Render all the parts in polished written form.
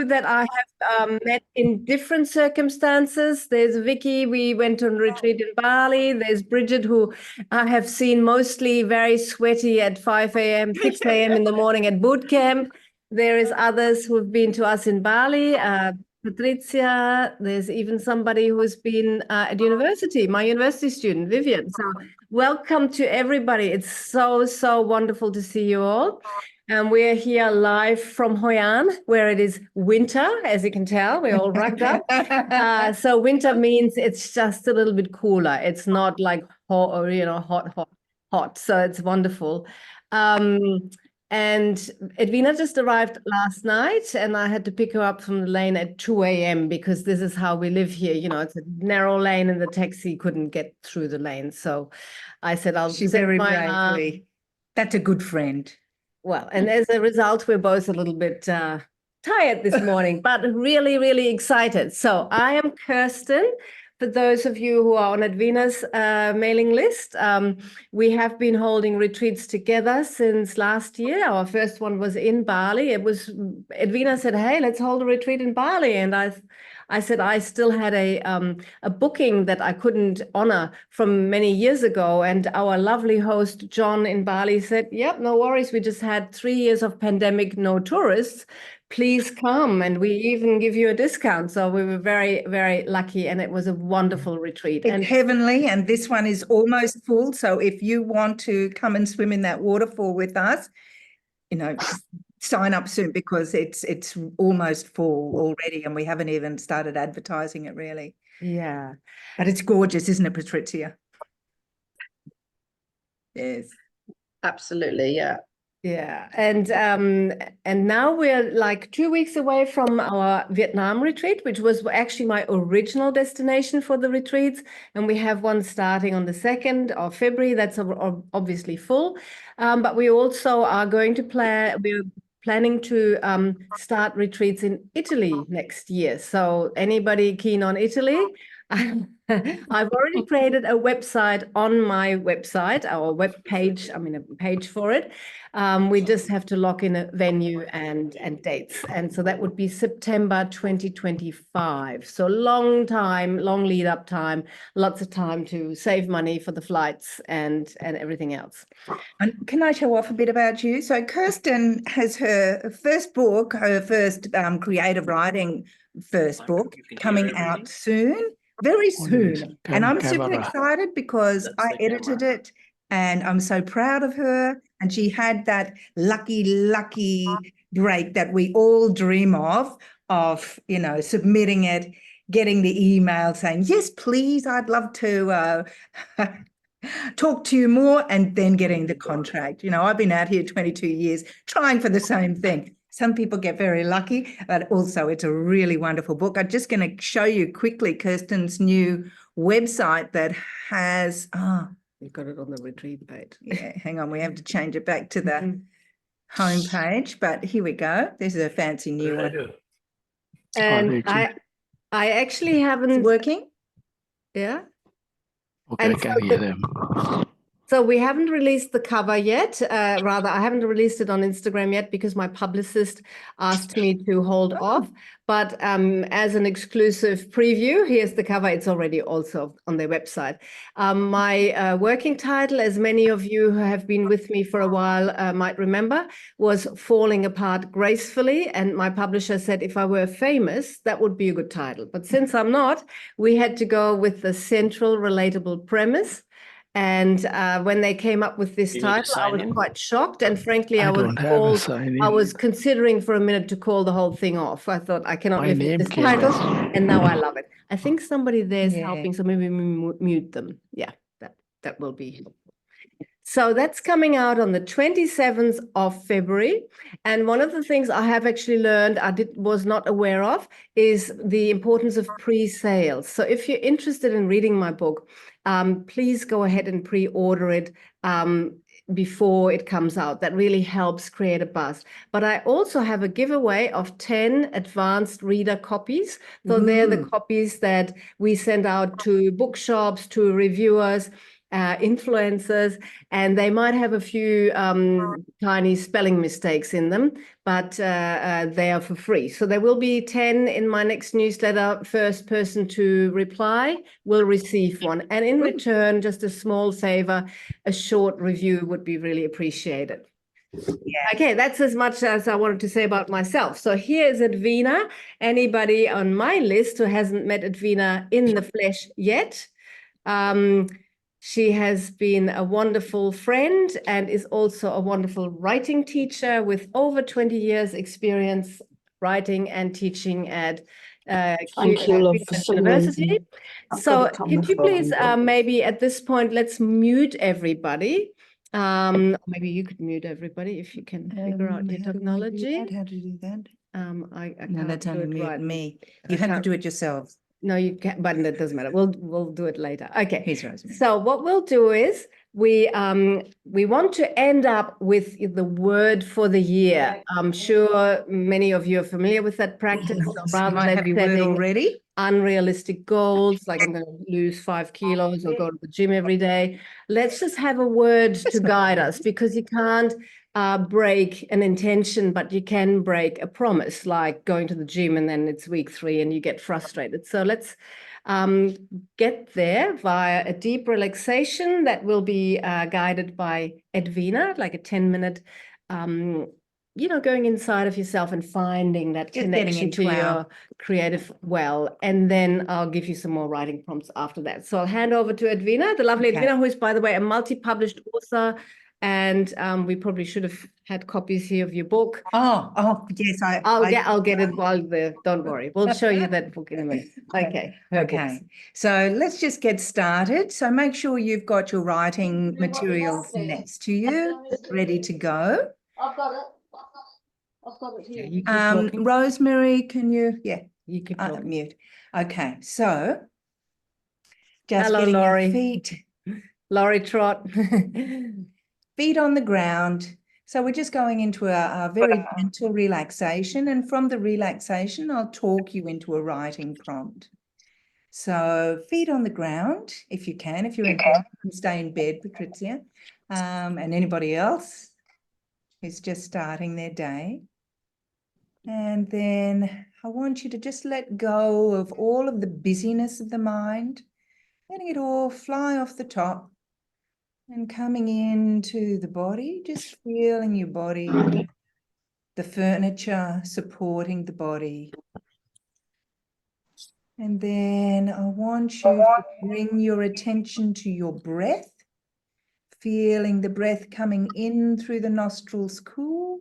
that I have met in different circumstances. There's Vicky, we went on retreat in Bali. There's Bridget, who I have seen mostly very sweaty at 5 a.m., 6 a.m. in the morning at boot camp. There is others who've been to us in Bali. Patricia, there's even somebody who's been at university, my university student, Vivian. So welcome to everybody. It's so wonderful to see you all. And we're here live from Hoi An, where it is winter, as you can tell. We're all rugged up. So winter means it's just a little bit cooler. It's not like hot, or, hot. So it's wonderful. And Edwina just arrived last night, and I had to pick her up from the lane at 2 a.m. because this is how we live here. It's a narrow lane, and the taxi couldn't get through the lane. So I said, I'll She's set very my bravely. That's a good friend. Well, and as a result, we're both a little bit tired this morning, but really excited. So I am Kirsten. For those of you who are on Edwina's mailing list, we have been holding retreats together since last year. Our first one was in Bali. Edwina said, hey, let's hold a retreat in Bali. And I said I still had a booking that I couldn't honor from many years ago. And our lovely host, John in Bali, said, yep, no worries. We just had 3 years of pandemic, no tourists. Please come, and we even give you a discount. So we were very lucky, and it was a wonderful retreat. It's heavenly, and this one is almost full. So if you want to come and swim in that waterfall with us, sign up soon, because it's almost full already, and we haven't even started advertising it really. Yeah. But it's gorgeous, isn't it, Patricia? Yes. Absolutely, yeah. Yeah, and now we're like 2 weeks away from our Vietnam retreat, which was actually my original destination for the retreats, and we have one starting on the 2nd of February. That's obviously full, but we also are going to we're planning to start retreats in Italy next year. So anybody keen on Italy? I've already created a website on my website, our web page, a page for it. We just have to lock in a venue and dates. And so that would be September 2025. So long lead up time, lots of time to save money for the flights and everything else. And can I show off a bit about you? So Kirsten has her first book, her first creative writing first book coming out soon. Very soon. And I'm super excited because I edited it, and I'm so proud of her. And she had that lucky break that we all dream of, submitting it, getting the email saying, yes, please, I'd love to talk to you more, and then getting the contract. I've been out here 22 years trying for the same thing. Some people get very lucky, but also it's a really wonderful book. I'm just going to show you quickly Kirsten's new website that has, you've got it on the retreat page. Yeah, hang on, we have to change it back to the home page, but here we go. This is a fancy new one. And I actually haven't... It's working? Yeah. Okay, I can hear them. So we haven't released the cover yet. Rather, I haven't released it on Instagram yet because my publicist asked me to hold off. But as an exclusive preview, here's the cover. It's already also on their website. My working title, as many of you who have been with me for a while might remember, was Falling Apart Gracefully. And my publisher said if I were famous, that would be a good title. But since I'm not, we had to go with the central relatable premise. And when they came up with this title, I was quite shocked. And frankly, I was considering for a minute to call the whole thing off. I thought, I cannot live with this title. And now I love it. I think somebody there's helping, so maybe we mute them. Yeah, that will be helpful. So that's coming out on the 27th of February. And one of the things I have actually learned, was not aware of, is the importance of pre-sales. So if you're interested in reading my book, please go ahead and pre-order it before it comes out. That really helps create a buzz. But I also have a giveaway of 10 advanced reader copies. So they're the copies that we send out to bookshops, to reviewers, influencers, and they might have a few tiny spelling mistakes in them, but they are for free. So there will be 10 in my next newsletter. First person to reply will receive one. And in return, just a small favor, a short review would be really appreciated. Okay, that's as much as I wanted to say about myself. So here is Edwina. Anybody on my list who hasn't met Edwina in the flesh yet? She has been a wonderful friend and is also a wonderful writing teacher with over 20 years experience writing and teaching at Thank you, love, for some University. reason. I've So got it on my could you please phone. maybe at this point, let's mute everybody. Maybe you could mute everybody if you can figure out your How do I do technology. that? How to do that? I No, can't that's do only it mute right. me. I You have to can't- do it yourselves. No, you can't, but it doesn't matter. We'll do it later. Okay. Here's Rosemary. So what we'll do is we want to end up with the word for the year. I'm sure many of you are familiar with that practice. So You rather might than have your word setting already. unrealistic goals, like I'm going to lose 5 kilos or go to the gym every day, let's just have a word to guide us, because you can't break an intention, but you can break a promise, like going to the gym and then it's week 3 and you get frustrated. So let's get there via a deep relaxation that will be guided by Edwina, like a 10-minute going inside of yourself and finding that Just getting connection to into our- your creative well. And then I'll give you some more writing prompts after that. So I'll hand over to Edwina, the lovely Okay. Edwina, who is, by the way, a multi-published author. And we probably should have had copies here of your book. Oh, yes. I'll get it while don't worry. We'll show you that book in a minute. Okay. her Okay, books. so let's just get started. So make sure you've got your writing materials next to you, ready to go. I've got it. I've got it Yeah, here. you keep talking. Rosemary, can you? Yeah, You keep talking. mute. Okay, so just Hello, getting Laurie. your feet Laurie Trott. on the ground. So we're just going into a very gentle relaxation, and from the relaxation, I'll talk you into a writing prompt. So feet on the ground, if you can. If you're in bed, you can stay in bed, Patricia, and anybody else who's just starting their day. And then I want you to just let go of all of the busyness of the mind, letting it all fly off the top and coming into the body, just feeling your body, the furniture supporting the body. And then I want you to bring your attention to your breath, feeling the breath coming in through the nostrils cool,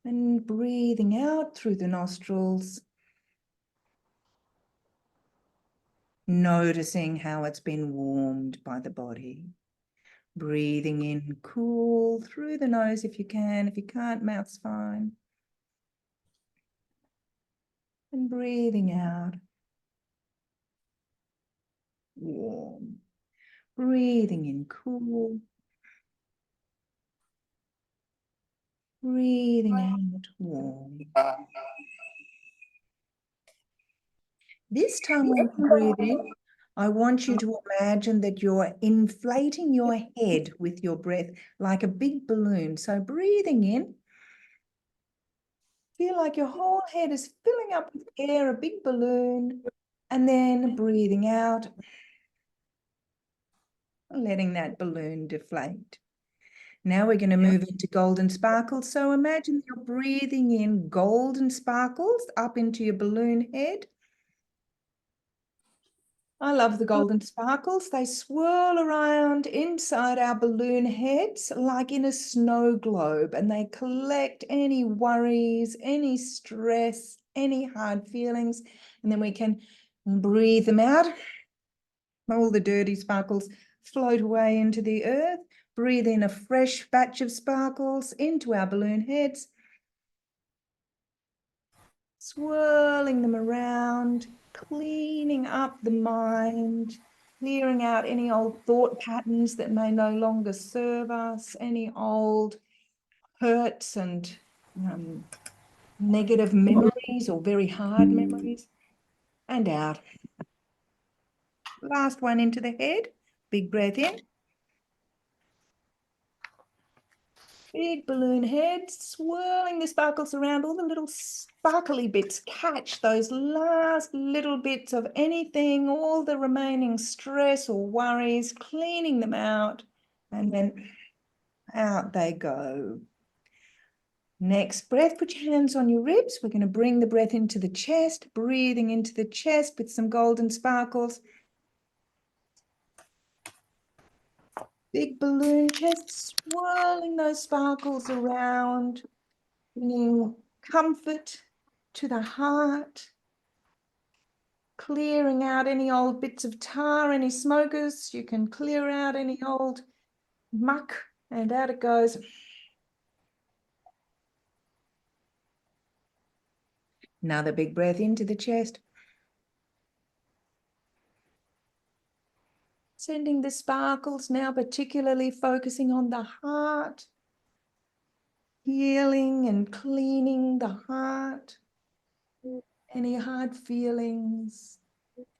and breathing out through the nostrils, noticing how it's been warmed by the body. Breathing in cool through the nose if you can. If you can't, mouth's fine. And breathing out warm. Breathing in cool. Breathing out warm. This time when you breathe in, I want you to imagine that you're inflating your head with your breath like a big balloon. So breathing in, feel like your whole head is filling up with air, a big balloon, and then breathing out, letting that balloon deflate. Now we're going to move into golden sparkles. So imagine you're breathing in golden sparkles up into your balloon head. I love the golden sparkles. They swirl around inside our balloon heads like in a snow globe, and they collect any worries, any stress, any hard feelings, and then we can breathe them out. All the dirty sparkles float away into the earth. Breathe in a fresh batch of sparkles into our balloon heads, swirling them around, cleaning up the mind, clearing out any old thought patterns that may no longer serve us, any old hurts and negative memories or very hard memories, and out. Last one into the head. Big breath in. Big balloon head, swirling the sparkles around. All the little sparkly bits catch those last little bits of anything, all the remaining stress or worries, cleaning them out, and then out they go. Next breath, put your hands on your ribs. We're going to bring the breath into the chest, breathing into the chest with some golden sparkles. Big balloon chest, swirling those sparkles around, bringing comfort to the heart, clearing out any old bits of tar, any smokers. You can clear out any old muck, and out it goes. Another big breath into the chest. Sending the sparkles now, particularly focusing on the heart, healing and cleaning the heart, any hard feelings,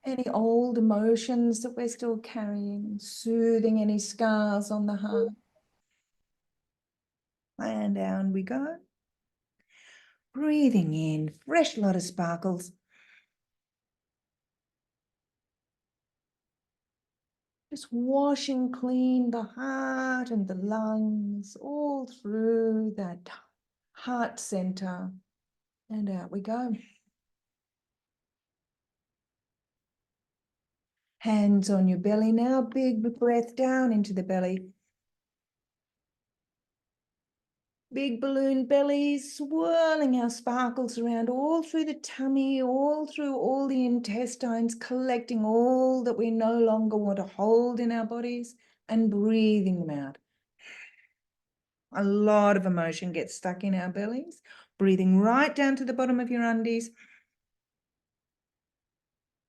any old emotions that we're still carrying, soothing any scars on the heart. And down we go. Breathing in, fresh lot of sparkles. Just washing clean the heart and the lungs, all through that heart center. And out we go. Hands on your belly now, big breath down into the belly. Big balloon bellies, swirling our sparkles around all through the tummy, all through all the intestines, collecting all that we no longer want to hold in our bodies and breathing them out. A lot of emotion gets stuck in our bellies. Breathing right down to the bottom of your undies.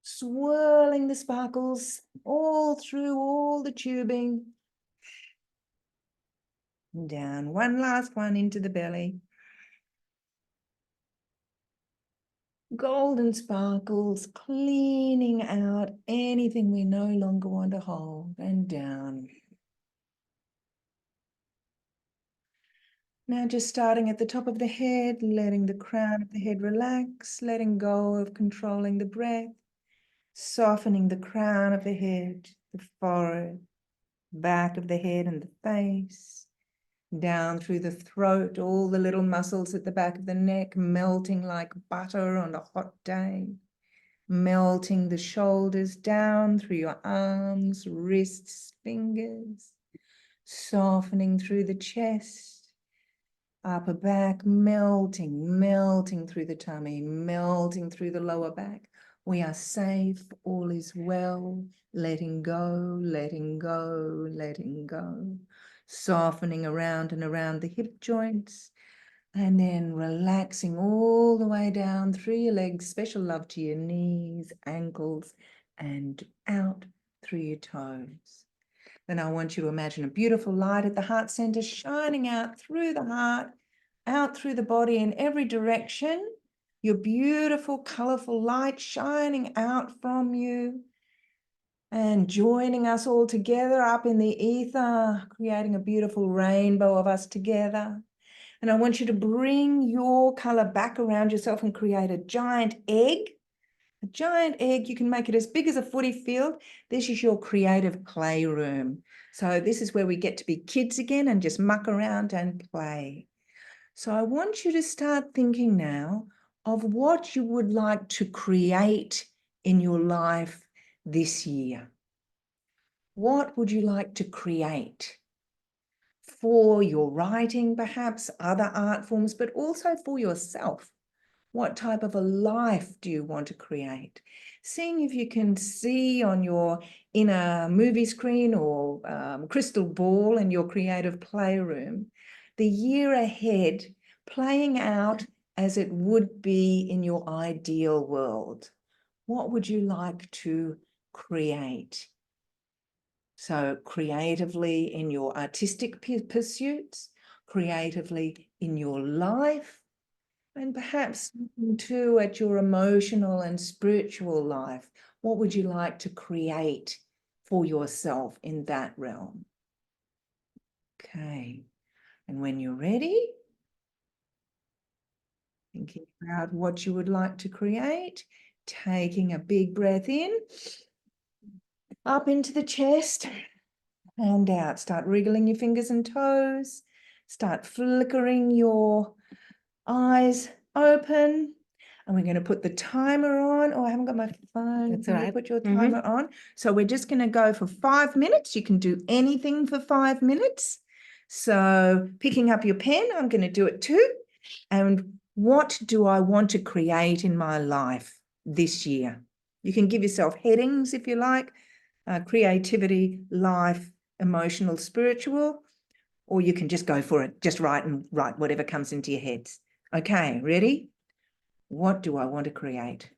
Swirling the sparkles all through all the tubing. Down, one last one into the belly. Golden sparkles, cleaning out anything we no longer want to hold, and down. Now just starting at the top of the head, letting the crown of the head relax, letting go of controlling the breath, softening the crown of the head, the forehead, back of the head and the face, down through the throat, all the little muscles at the back of the neck melting like butter on a hot day, melting the shoulders down through your arms, wrists, fingers, softening through the chest, upper back, melting through the tummy, melting through the lower back. We are safe, all is well, letting go, letting go, letting go. Softening around and around the hip joints, and then relaxing all the way down through your legs. Special love to your knees, ankles, and out through your toes. Then I want you to imagine a beautiful light at the heart center, shining out through the heart, out through the body in every direction. Your beautiful, colorful light shining out from you and joining us all together up in the ether, creating a beautiful rainbow of us together. And I want you to bring your color back around yourself and create a giant egg. A giant egg, you can make it as big as a footy field. This is your creative playroom. So this is where we get to be kids again and just muck around and play. So I want you to start thinking now of what you would like to create in your life this year. What would you like to create for your writing, perhaps other art forms, but also for yourself? What type of a life do you want to create? Seeing if you can see on your inner movie screen or crystal ball in your creative playroom, the year ahead playing out as it would be in your ideal world. What would you like to create? So creatively in your artistic pursuits, creatively in your life, And perhaps looking too at your emotional and spiritual life. What would you like to create for yourself in that realm? Okay. And when you're ready, thinking about what you would like to create, taking a big breath in, up into the chest and out. Start wriggling your fingers and toes. Start flickering your eyes open. And we're going to put the timer on. Oh, I haven't got my phone. That's Can all you right. put your Mhm. timer on? So we're just going to go for 5 minutes. You can do anything for 5 minutes. So picking up your pen, I'm going to do it too. And what do I want to create in my life this year? You can give yourself headings if you like, creativity, life, emotional, spiritual, or you can just go for it. Just write whatever comes into your heads. Okay, ready? What do I want to create?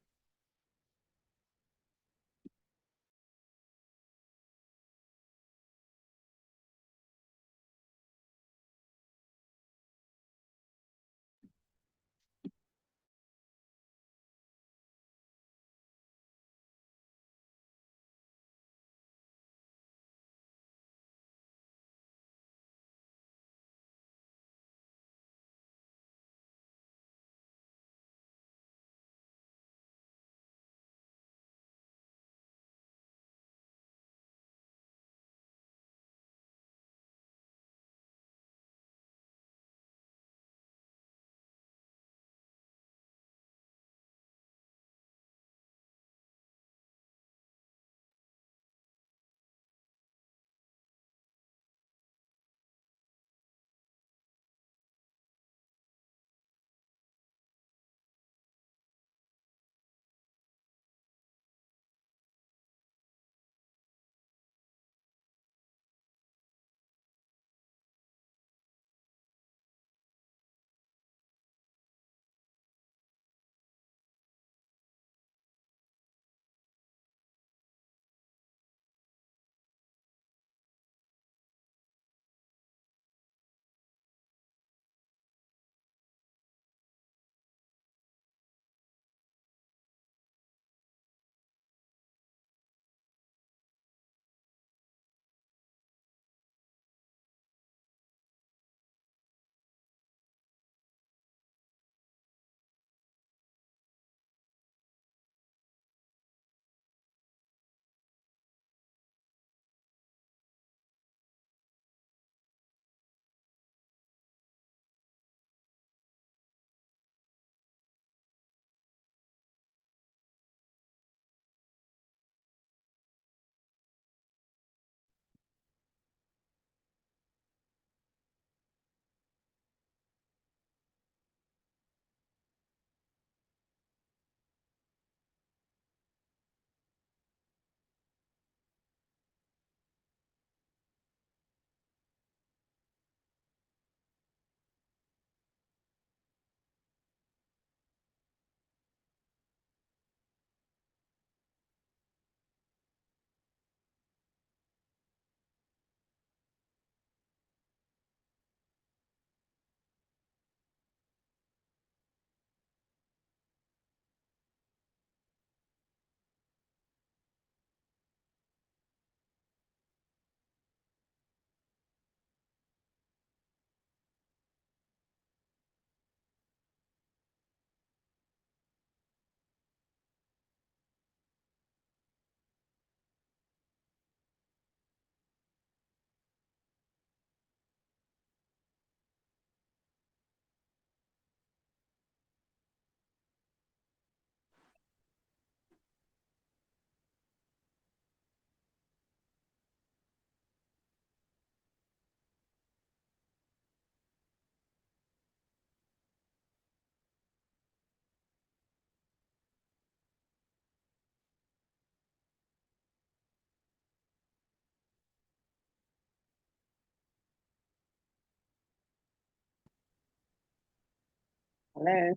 Hello.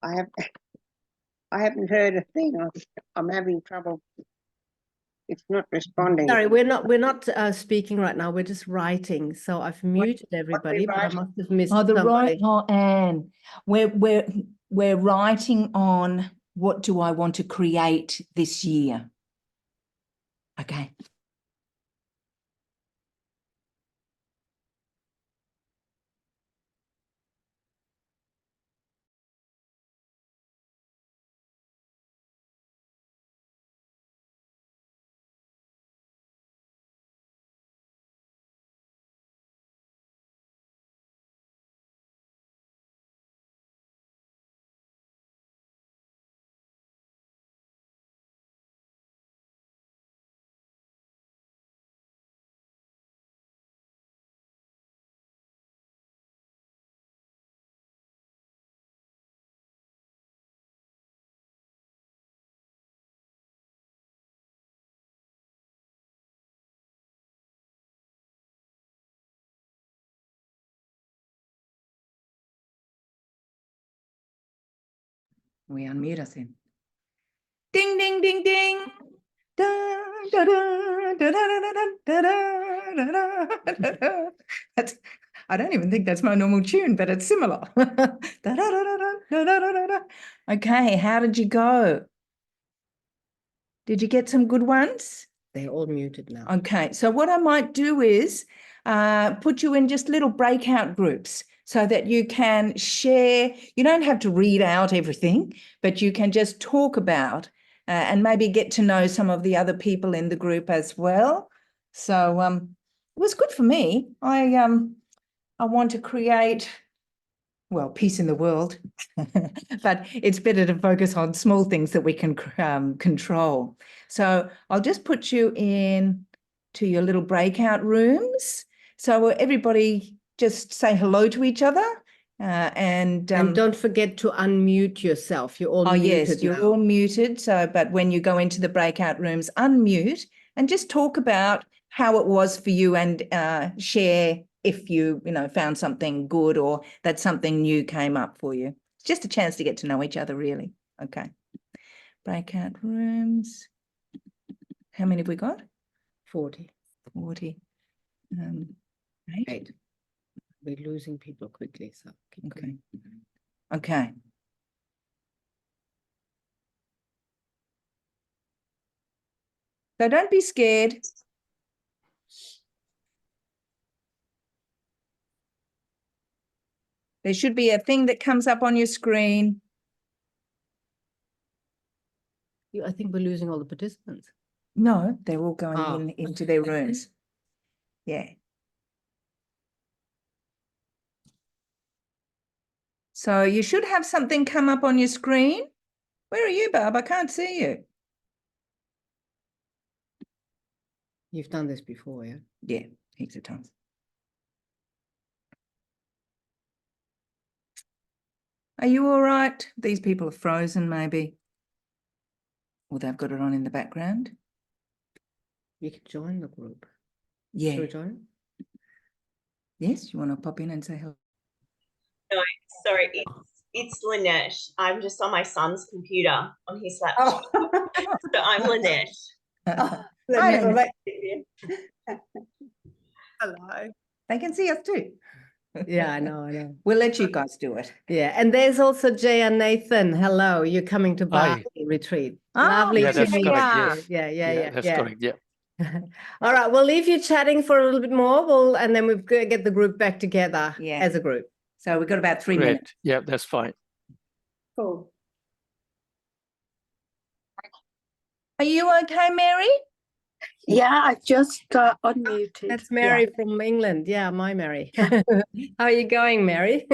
I have I haven't heard a thing. I'm having trouble It's not responding. Sorry, we're not speaking right now. We're just writing. So I've muted everybody, but I writing? must have missed Oh, somebody. Anne, we're writing on what do I want to create this year. Okay. We unmute us in. Ding, ding, ding, ding. Da, da, da, da, da, da, da, da, da, da, da, da. That's, I don't even think that's my normal tune, but it's similar. Da, da, da, da, da, da, da, da, da. Okay, how did you go? Did you get some good ones? They're all muted now. Okay, so what I might do is put you in just little breakout groups so that you can share. You don't have to read out everything, but you can just talk about and maybe get to know some of the other people in the group as well. So it was good for me. I want to create, well, peace in the world, but it's better to focus on small things that we can control. So I'll just put you in to your little breakout rooms. So everybody just say hello to each other. And don't forget to unmute yourself. You're all oh, muted yes, you're now. all muted. So, but when you go into the breakout rooms, unmute and just talk about how it was for you and share if you found something good or that something new came up for you. It's just a chance to get to know each other, really. Okay. Breakout rooms. How many have we got? 40. 40. Eight. 8. We're losing people quickly, so keep Okay. going. Okay. So don't be scared. There should be a thing that comes up on your screen. I think we're losing all the participants. No, they're all going Oh. into their rooms. Yeah. So you should have something come up on your screen. Where are you, Barb? I can't see you. You've done this before, yeah? Yeah, heaps of times. Are you all right? These people are frozen, maybe. Or they've got it on in the background. You can join the group. Yeah. Shall we join? Yes, you want to pop in and say hello? No, sorry, it's Lynette. I'm just on my son's computer on his laptop. So I'm Lynette. Hi, Hello. they can see us too. Yeah, I know. We'll let you guys do it. Yeah, and there's also Jay and Nathan. Hello, you're coming to Hi. Bali retreat. Ah, Lovely Yeah, to that's meet correct. you. Yes. Yeah. That's correct. Yeah. All right, we'll leave you chatting for a little bit more. And then we've got to get the group back together Yeah. as a group. So we've got about 3 Great. minutes. Yeah, that's fine. Cool. Are you okay, Mary? Yeah, I just got unmuted. That's Mary from England. Yeah, my Mary. How are you going, Mary?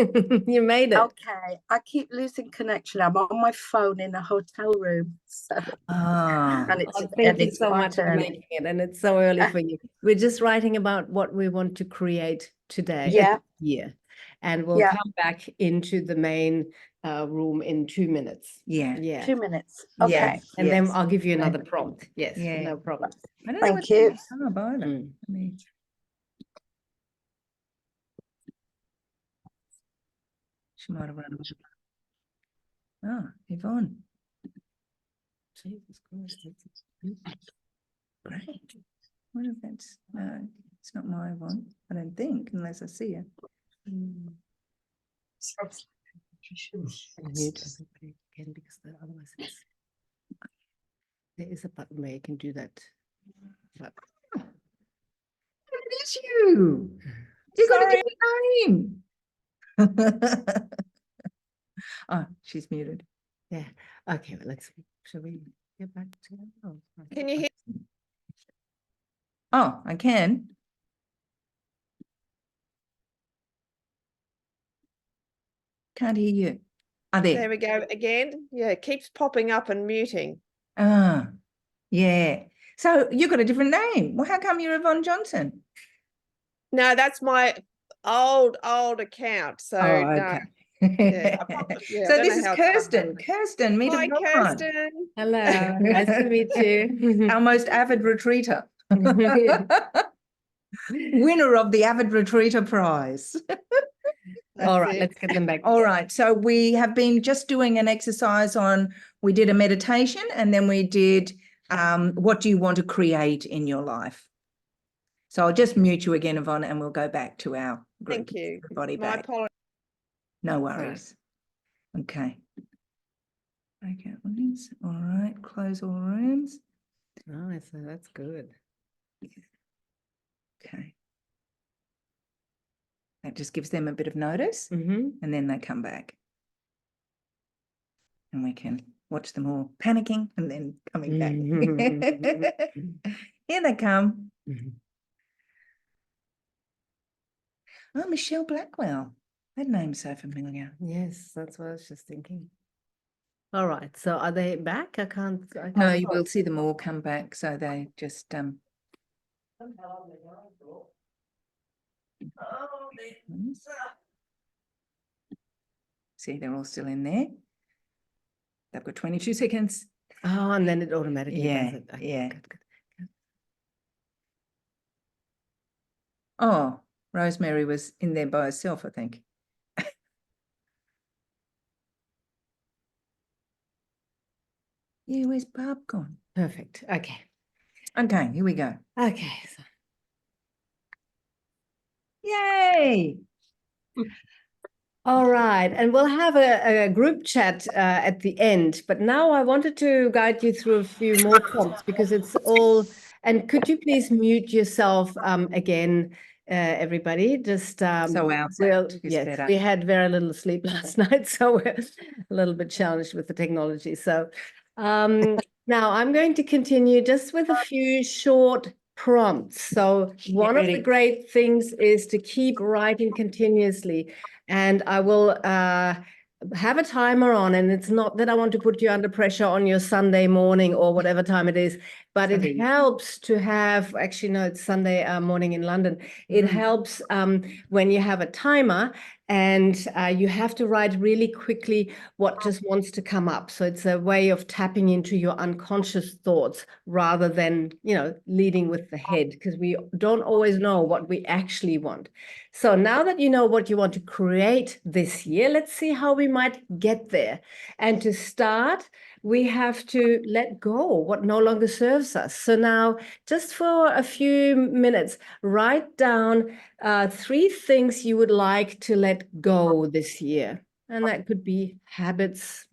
You made it. Okay, I keep losing connection. I'm on my phone in a hotel room. So, Ah, and it's, Oh, thank and you it's so quite much for early. making it. And it's so early for you. We're just writing about what we want to create today. Yeah. Yeah. And we'll Yeah. come back into the main room in 2 minutes. yeah. Yeah. 2 minutes. Yeah. Okay. And then Yes. I'll give you another prompt. Yes, Yeah. no problem. I don't know Thank what's you. going on either. Mm. I mean, she might have run away. Oh, Yvonne. Jesus Christ. Great. What if that's, no, it's not my one, I don't think, unless I see it. Mute everybody again because otherwise it's. There is a button where you can do that. But It is you. You got a different name. Oh, she's muted. yeah, okay, well, shall we get back to that? Oh, okay. Can you hear? Oh, I can. Can't hear you. There There. we go again. Yeah, it keeps popping up and muting. Ah, yeah. So you got a different name. Well, how come you're Yvonne Johnson? No, that's my old account. So Oh, no. okay. Yeah, I probably- yeah, I So don't this know is how it's done Kirsten. that. Kirsten, meet Hi, Yvonne. Kirsten. Hello, nice to meet you. Our most avid retreater. Winner of the Avid Retreater Prize. All That's right, it. let's get them back. All right. So we have been just doing an exercise on, we did a meditation and then we did what do you want to create in your life? So I'll just mute you again, Yvonne, and we'll go back to our group. Thank you. Everybody My back. apologies. No worries. Okay. Okay, audience. All right. Close all rooms. Oh, so that's good. Okay. That just gives them a bit of notice Mm-hmm. and then they come back. And we can watch them all panicking and then coming back. Here they come. Oh, Michelle Blackwell. That name's so familiar. Yes, that's what I was just thinking. All right, so are they back? I can't. No, you will see them all come back. So they just see, they're all still in there. They've got 22 seconds. Oh, and then it automatically Yeah, does it. Okay, yeah. good, good. Oh, Rosemary was in there by herself, I think. Yeah, where's Barb gone? Perfect. Okay. Okay, here we go. Okay. So Yay! all right, and we'll have a group chat at the end, but now I wanted to guide you through a few more prompts because it's all, and could you please mute yourself again, everybody? Just So our well, sound is yes, better. we had very little sleep last night, so we're a little bit challenged with the technology. So now I'm going to continue just with a few short prompts. So one of the ready. great things is to keep writing continuously. And I will have a timer on, and it's not that I want to put you under pressure on your Sunday morning or whatever time it is, but Sunday. it helps to have, actually, no, it's Sunday morning in London. It helps when you have a timer and you have to write really quickly what just wants to come up. So it's a way of tapping into your unconscious thoughts rather than, leading with the head, because we don't always know what we actually want. So now that you know what you want to create this year, let's see how we might get there. And to start, we have to let go what no longer serves us. So now, just for a few minutes, write down 3 things you would like to let go this year. And that could be habits,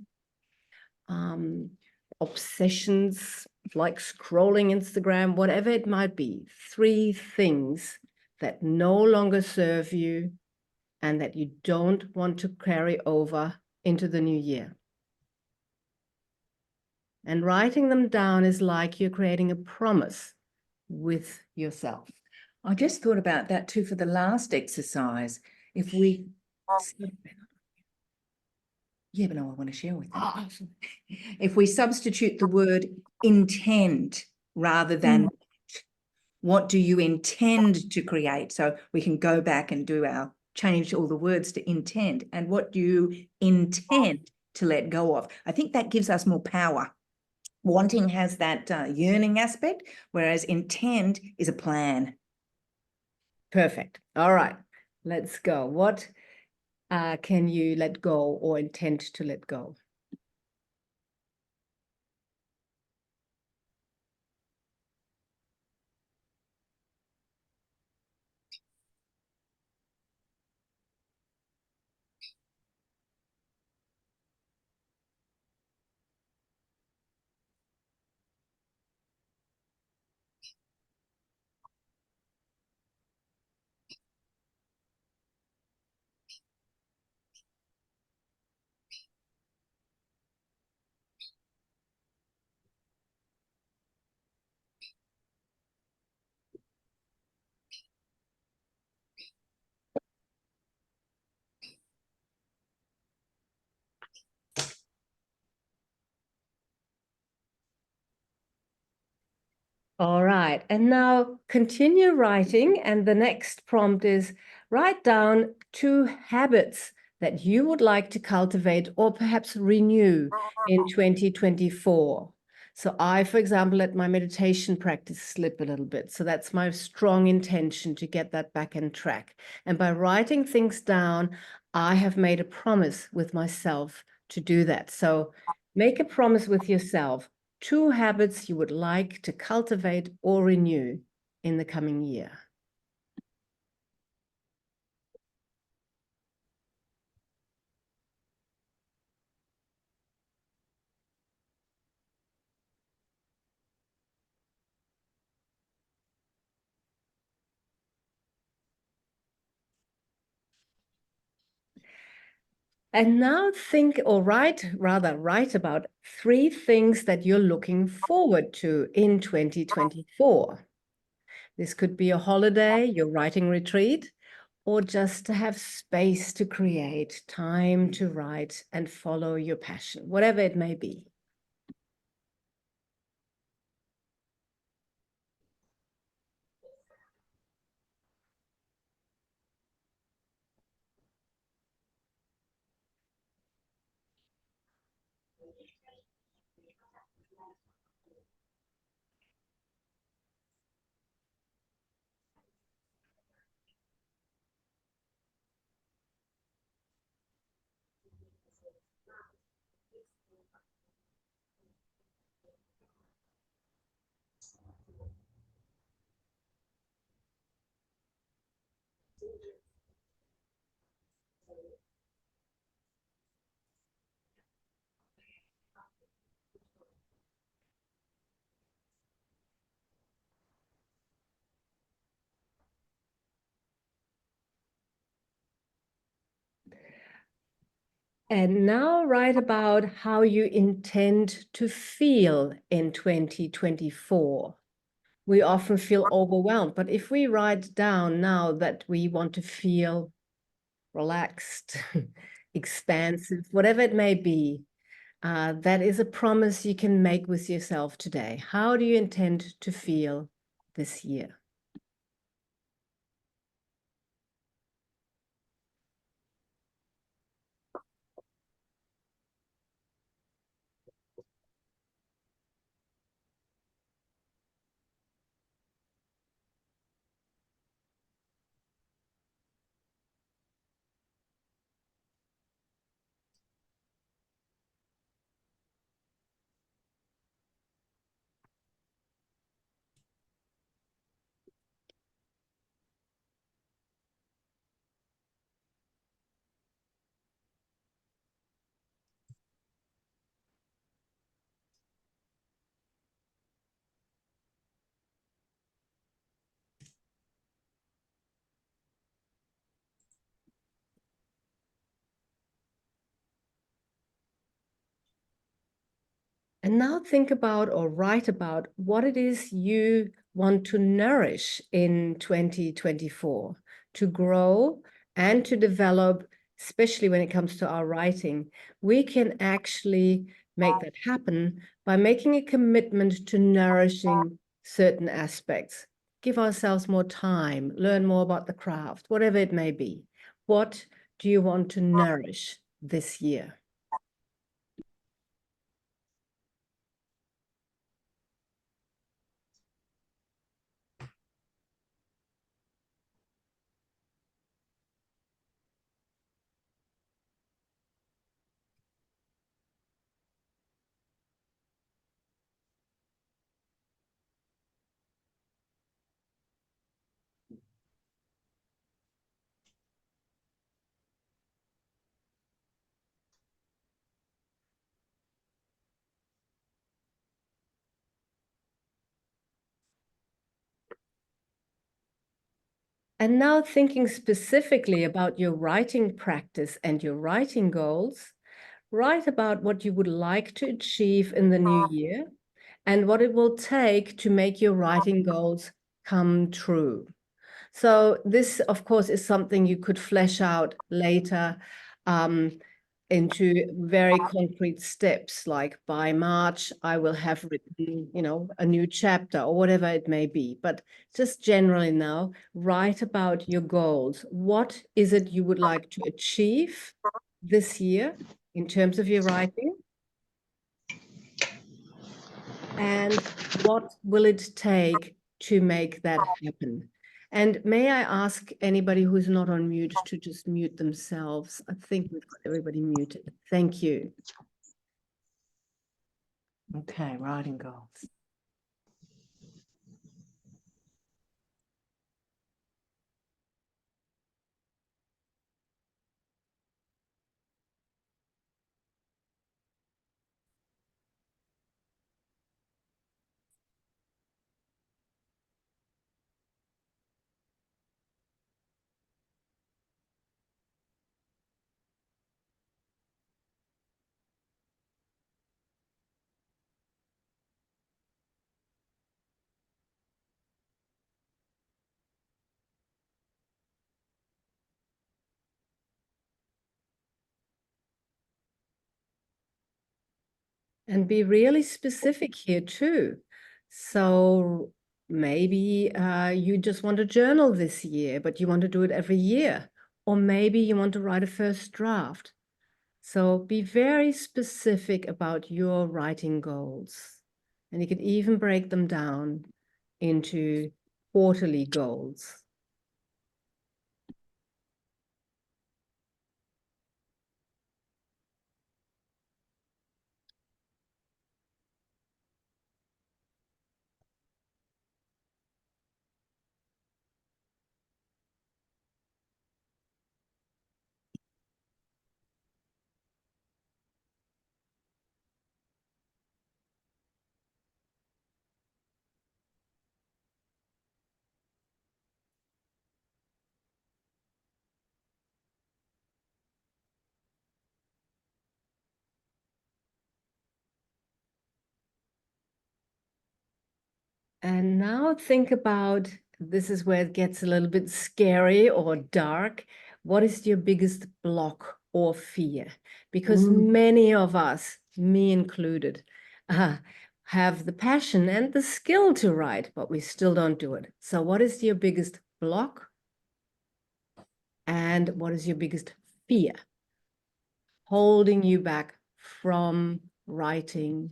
obsessions, like scrolling Instagram, whatever it might be. 3 things that no longer serve you and that you don't want to carry over into the new year. And writing them down is like you're creating a promise with yourself. I just thought about that too for the last exercise. If we, yeah, but no, I want to share with you. If we substitute the word intend rather than what do you intend to create? So we can go back and change all the words to intend, and what do you intend to let go of? I think that gives us more power. Wanting has that yearning aspect, whereas intend is a plan. Perfect. All right, let's go. What can you let go or intend to let go? All right. And now continue writing. And the next prompt is write down 2 habits that you would like to cultivate or perhaps renew in 2024. So I, for example, let my meditation practice slip a little bit. So that's my strong intention to get that back on track. And by writing things down, I have made a promise with myself to do that. So make a promise with yourself. 2 habits you would like to cultivate or renew in the coming year. And now think or write about 3 things that you're looking forward to in 2024. This could be a holiday, your writing retreat, or just to have space to create, time to write and follow your passion, whatever it may be. And now write about how you intend to feel in 2024. We often feel overwhelmed, but if we write down now that we want to feel relaxed, expansive, whatever it may be, that is a promise you can make with yourself today. How do you intend to feel this year? And now think about or write about what it is you want to nourish in 2024, to grow and to develop, especially when it comes to our writing. We can actually make that happen by making a commitment to nourishing certain aspects. Give ourselves more time, learn more about the craft, whatever it may be. What do you want to nourish this year? And now thinking specifically about your writing practice and your writing goals, write about what you would like to achieve in the new year and what it will take to make your writing goals come true. So this, of course, is something you could flesh out later. into very concrete steps, like by March, I will have written, a new chapter or whatever it may be. But just generally now, write about your goals. What is it you would like to achieve this year in terms of your writing? And what will it take to make that happen? And may I ask anybody who's not on mute to just mute themselves? I think we've got everybody muted. Thank you. Okay, writing goals. And be really specific here too. So maybe you just want to journal this year, but you want to do it every year. Or maybe you want to write a first draft. So be very specific about your writing goals. And you can even break them down into quarterly goals. And now think about, this is where it gets a little bit scary or dark. What is your biggest block or fear? Because many of us, me included, have the passion and the skill to write, but we still don't do it. So what is your biggest block? And what is your biggest fear holding you back from writing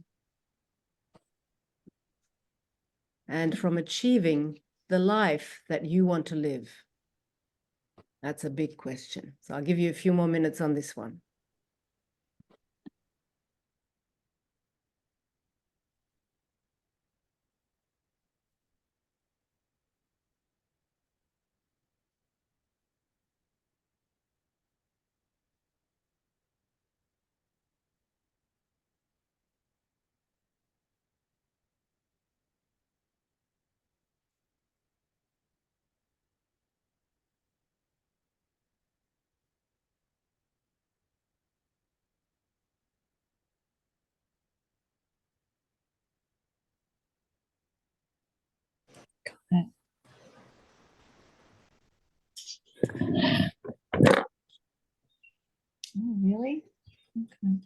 and from achieving the life that you want to live? That's a big question. So I'll give you a few more minutes on this one. Oh, really? Okay.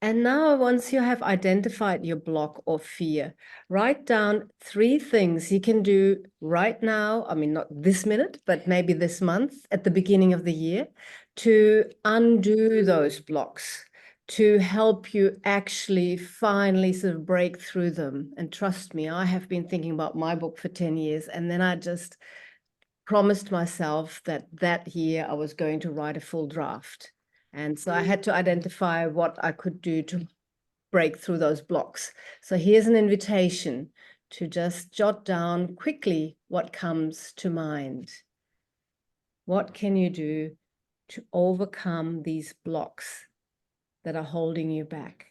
And now, once you have identified your block or fear, write down 3 things you can do right now. I mean, not this minute, but maybe this month at the beginning of the year to undo those blocks, to help you actually finally sort of break through them. And trust me, I have been thinking about my book for 10 years, and then I just promised myself that that year I was going to write a full draft. And so I had to identify what I could do to break through those blocks. So here's an invitation to just jot down quickly what comes to mind. What can you do to overcome these blocks that are holding you back?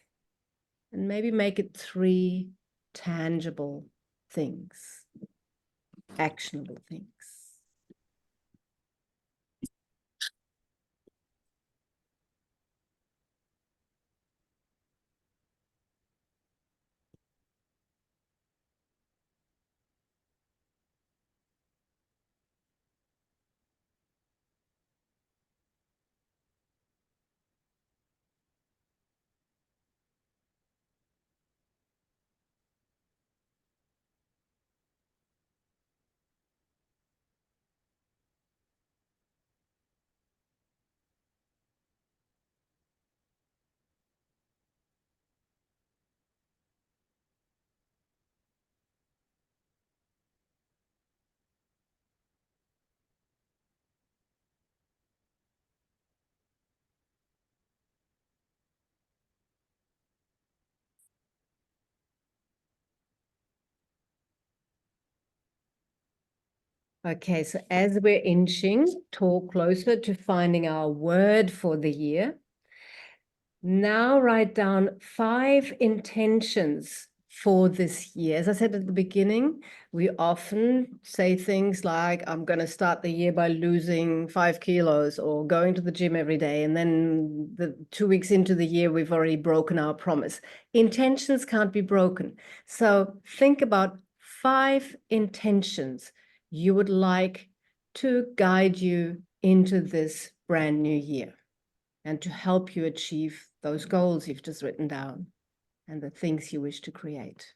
And maybe make it 3 tangible things, actionable things. Okay, so as we're inching closer to finding our word for the year, now write down 5 intentions for this year. As I said at the beginning, we often say things like, I'm going to start the year by losing 5 kilos or going to the gym every day. And then the 2 weeks into the year, we've already broken our promise. Intentions can't be broken. So think about 5 intentions you would like to guide you into this brand new year and to help you achieve those goals you've just written down and the things you wish to create.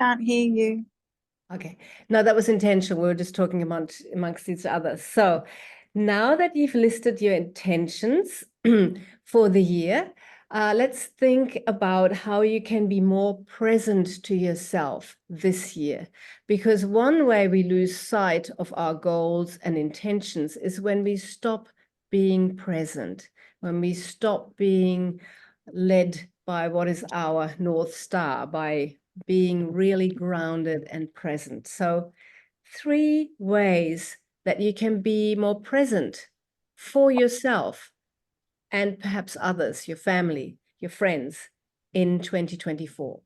Can't hear you. Okay, no, that was intentional. We were just talking amongst each other. So now that you've listed your intentions for the year, let's think about how you can be more present to yourself this year. Because one way we lose sight of our goals and intentions is when we stop being present, when we stop being led by what is our North Star, by being really grounded and present. So 3 ways that you can be more present for yourself and perhaps others, your family, your friends in 2024.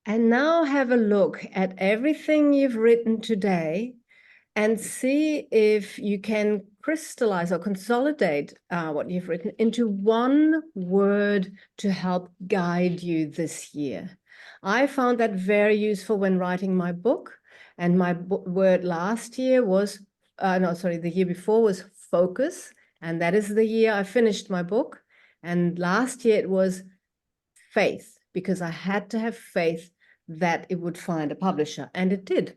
And now have a look at everything you've written today and see if you can crystallize or consolidate what you've written into one word to help guide you this year. I found that very useful when writing my book, and my word last year was, the year before was focus, and that is the year I finished my book. And last year it was faith, because I had to have faith that it would find a publisher, and it did.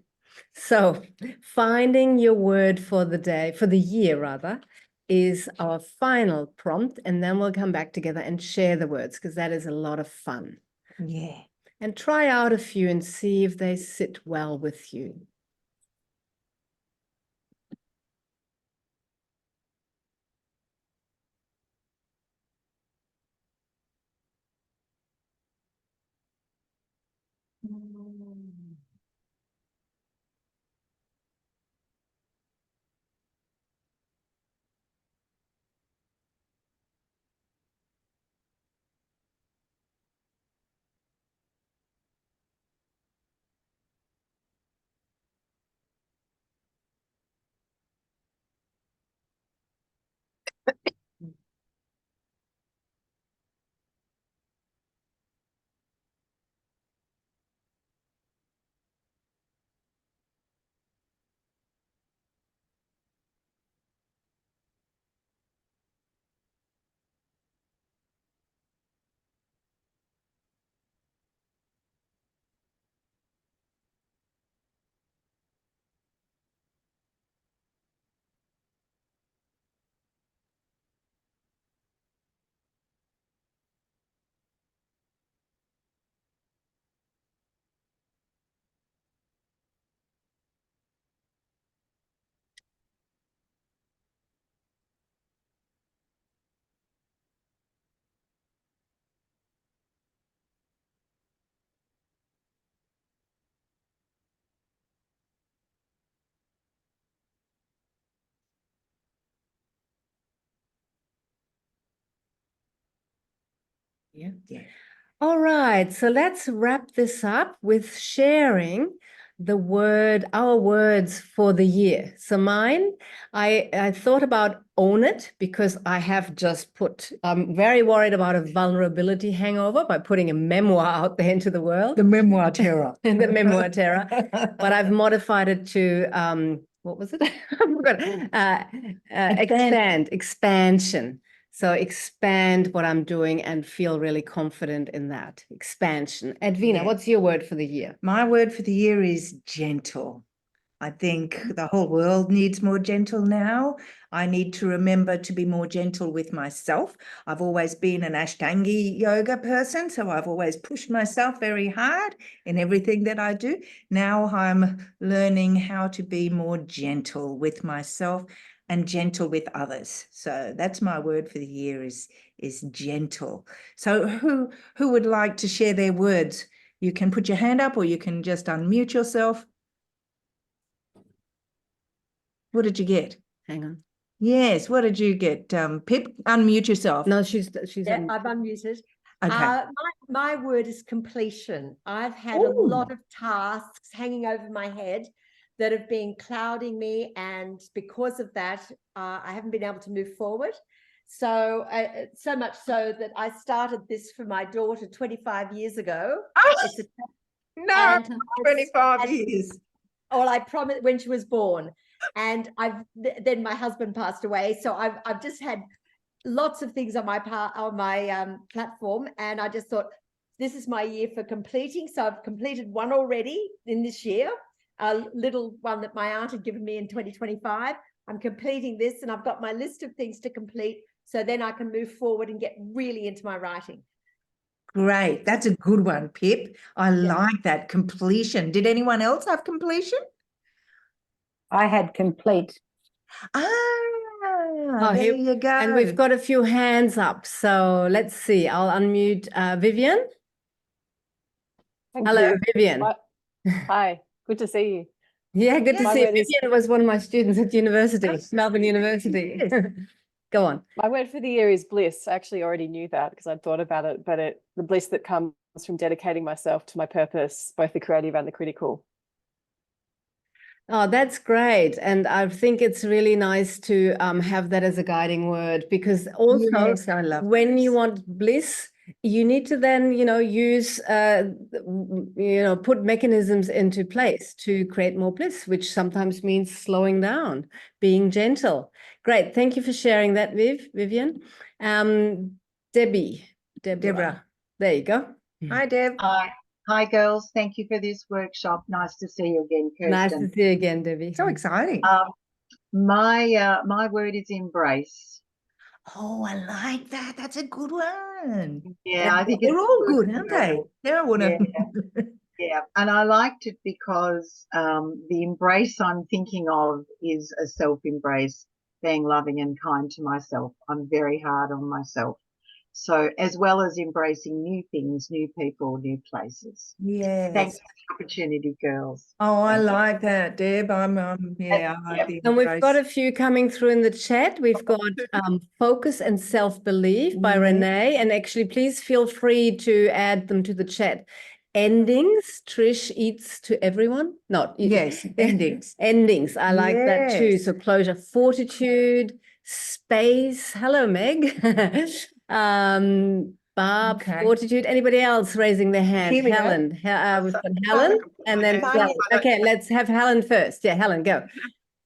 So finding your word for the day, for the year rather, is our final prompt, and then we'll come back together and share the words, because that is a lot of fun. Yeah. And try out a few and see if they sit well with you. Yeah. Yeah. All right, so let's wrap this up with sharing our words for the year. So mine, I thought about own it, because I have just I'm very worried about a vulnerability hangover by putting a memoir out there into the world. The memoir terror. The memoir terror. But I've modified it to, what was it? I forgot. Expansion. So expand what I'm doing and feel really confident in that expansion. Edwina, Yeah. what's your word for the year? My word for the year is gentle. I think the whole world needs more gentle now. I need to remember to be more gentle with myself. I've always been an Ashtanga yoga person, so I've always pushed myself very hard in everything that I do. Now I'm learning how to be more gentle with myself and gentle with others. So that's my word for the year is gentle. So who would like to share their words? You can put your hand up or you can just unmute yourself. What did you get? Hang on. Yes, what did you get? Pip, unmute yourself. No, she's Yeah, I've unmuted. Okay. My word is completion. I've had a lot of tasks hanging over my head that have been clouding me, and because of that, I haven't been able to move forward. So, so much so that I started this for my daughter 25 years ago. Oh, It's a, no, and 25 years. well, I promised when she was born, and then my husband passed away, so I've just had lots of things on my platform, and I just thought this is my year for completing. So I've completed one already in this year, a little one that my aunt had given me in 2025. I'm completing this, and I've got my list of things to complete, so then I can move forward and get really into my writing. Great. That's a good one, Pip. I like that completion. Did anyone else have completion? I had complete. There you go. And we've got a few hands up. So let's see. I'll unmute Vivian. Thank Hello, you. Vivian. Hi, good to see you. Yeah, good to My see you. word is- Vivian was one of my students at university, Melbourne University. Go on. My word for the year is bliss. I actually already knew that because I'd thought about it, but the bliss that comes from dedicating myself to my purpose, both the creative and the critical. Oh, that's great. And I think it's really nice to have that as a guiding word, because also Yes, I love when you this. want bliss, you need to then, use, put mechanisms into place to create more bliss, which sometimes means slowing down, being gentle. Great. Thank you for sharing that, Vivian. Deborah. Deborah. There you go. Hi, Deb. Hi, girls. Thank you for this workshop. Nice to see you again, Kirsten. Nice to see you again, Debbie. So exciting. My word is embrace. Oh, I like that. That's a good one. Yeah, I think they're it's all a good, aren't they? word. They're one of Yeah, and I liked it because the embrace I'm thinking of is a self-embrace, being loving and kind to myself. I'm very hard on myself. So as well as embracing new things, new people, new places. Yes. Thanks for the opportunity, girls. Oh, I Thank you. like that, Deb. I like the And we've got a embrace. few coming through in the chat. We've got Focus and Self-Belief by Yeah. Renee. And actually, please feel free to add them to the chat. Endings, Trish eats to everyone. No, Yes, endings. Endings. I like that too. Yes. So closure, fortitude, space. Hello, Meg. Barb, Okay. fortitude. Anybody else raising their hand? Here we go. Helen. We've got Helen, and then Mine okay. Let's have Helen first. Yeah, Helen, go.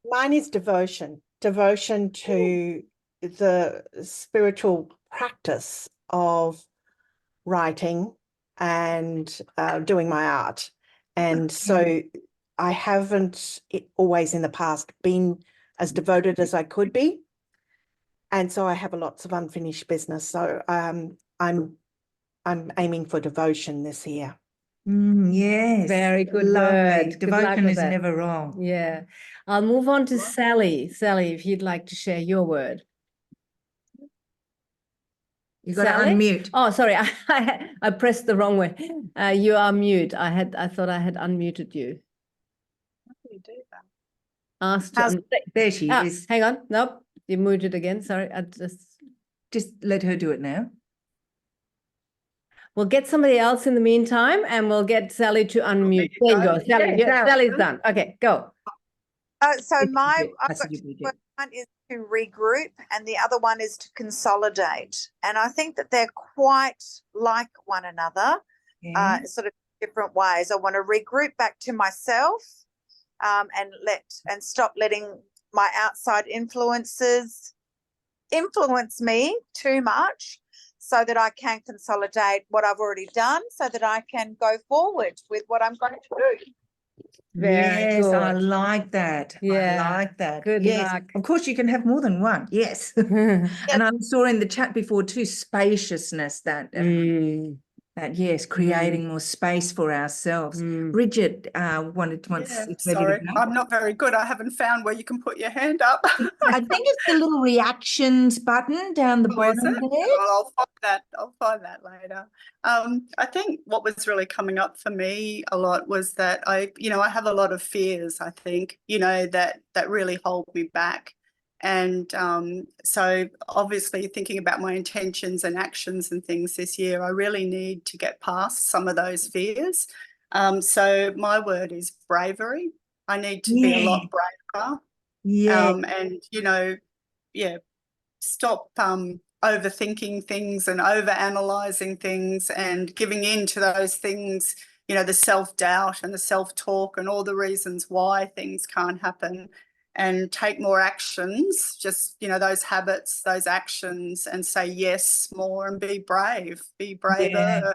Mine is devotion. Devotion to the spiritual practice of writing and doing my art. And so I haven't always in the past been as devoted as I could be. And so I have lots of unfinished business. So I'm aiming for devotion this year. Yes. Very good Lovely. word. Good luck Devotion with is that. never wrong. Yeah. I'll move on to Sally. Sally, if you'd like to share your word. You got to Sally? unmute. Oh, sorry. I pressed the wrong way. You are mute. I thought I had unmuted you. How do you do that? Asked to There she is. hang on. Nope. You muted again. Sorry. Just let her do it now. We'll get somebody else in the meantime, and we'll get Sally to unmute. There you go. Sally. Yeah, Sally's done. Okay, go. Yes, So you my did. I've That's got what you did. one is to regroup and the other one is to consolidate. And I think that they're quite like one another, Yeah. sort of different ways. I want to regroup back to myself and stop letting my outside influences influence me too much, so that I can consolidate what I've already done, so that I can go forward with what I'm going to do. Very Yes, I good. like that. Yeah, I like that. good Yes. luck. Of course, you can have more than one. Yes. And I saw in the chat before too, spaciousness, that yes, creating more space for ourselves. Bridget wants Yeah, is ready sorry, to go. I'm not very good. I haven't found where you can put your hand up. I think it's the little reactions button down the Oh, is bottom it? there. Well, I'll find that later. I think what was really coming up for me a lot was that I have a lot of fears, I think, that really hold me back. And so obviously thinking about my intentions and actions and things this year, I really need to get past some of those fears. So my word is bravery. I need to be a lot braver. Yeah. And, stop overthinking things and overanalyzing things and giving in to those things, the self-doubt and the self-talk and all the reasons why things can't happen, and take more actions, just, those habits, those actions, and say yes more and be brave, be braver.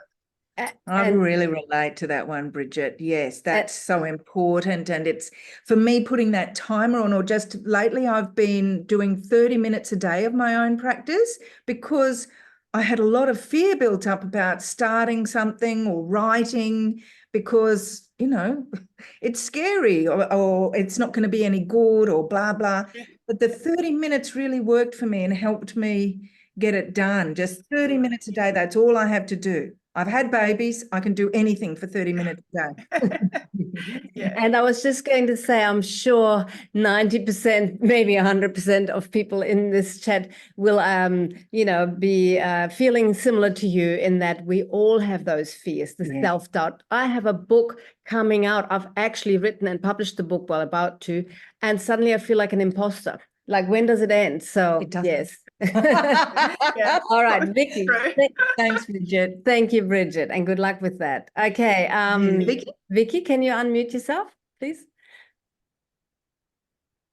I really relate to that one, Bridget. Yes, that's so important. And it's for me putting that timer on, or just lately I've been doing 30 minutes a day of my own practice, because I had a lot of fear built up about starting something or writing, because, it's scary or it's not going to be any good or blah, blah. Yeah. But the 30 minutes really worked for me and helped me get it done. Just 30 minutes a day. That's all I have to do. I've had babies. I can do anything for 30 minutes a day. Yeah. And I was just going to say, I'm sure 90%, maybe 100% of people in this chat will, be feeling similar to you in that we all have those fears, the Yeah. self-doubt. I have a book coming out. I've actually written and published the book, well, about to, and suddenly I feel like an imposter. Like, when does it end? So, It doesn't. yes. Yeah. All right, Vicky. True. Thanks, Bridget. Thank you, Bridget, and good luck with that. Okay, Vicky? Vicky, can you unmute yourself, please?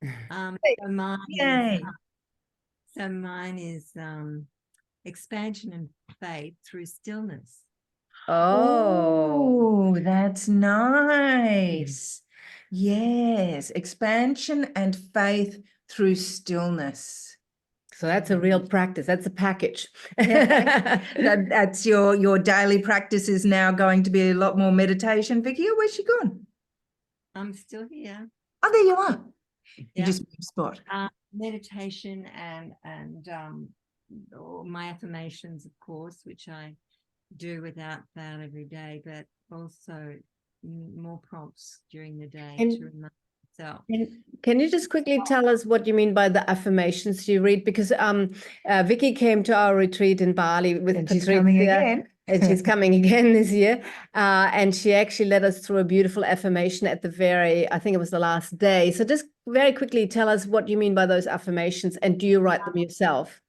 So mine Yay. is, so mine is expansion and faith through stillness. Oh, Oh, that's nice. Yes, expansion and faith through stillness. so that's a real practice. That's a package. That's your daily practice is now going to be a lot more meditation. Vicky, where's she gone? I'm still here. Oh, there you are. You Yeah. just moved spot. Meditation and my affirmations, of course, which I do without fail every day, but also more prompts during the day And- to remind myself. Can you just quickly tell us what you mean by the affirmations you read? Because Vicky came to our retreat in Bali with And she's Patricia. coming again. And she's coming again this year. And she actually led us through a beautiful affirmation at the I think it was the last day. So just very quickly tell us what you mean by those affirmations, and do you write them yourself?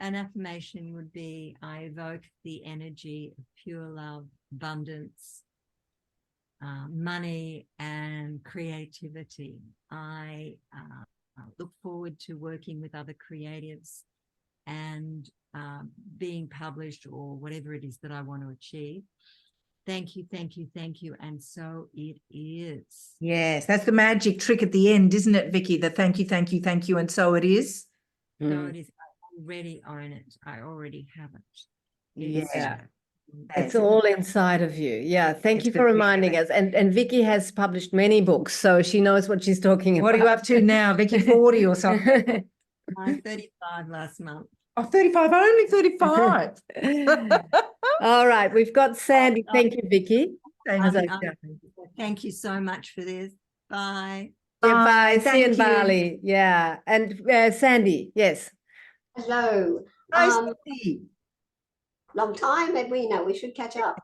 An affirmation would be, I evoke the energy of pure love, abundance, money, and creativity. I look forward to working with other creatives and being published or whatever it is that I want to achieve. Thank you, thank you, thank you. And so it is. Yes, that's the magic trick at the end, isn't it, Vicky? The thank you, thank you, thank you. And so it is. So it is. I already own it. I already have it. It's, Yeah. It's all inside of you. Yeah. Thank It's you the for reminding feeling. us. And Vicky has published many books, so she knows what she's talking What are about. you up to now, Vicky? 40 or something? I'm 35 last month. Oh, 35, only 35. All right, we've got Sandy. Thank you, Vicky. Thanks, Thank you so much for this. Bye. Yeah, bye. See you in Thank you. Bali. Yeah. And Sandy, yes. Hello. Hi, Sandy. Long time, Edwina. We should catch up.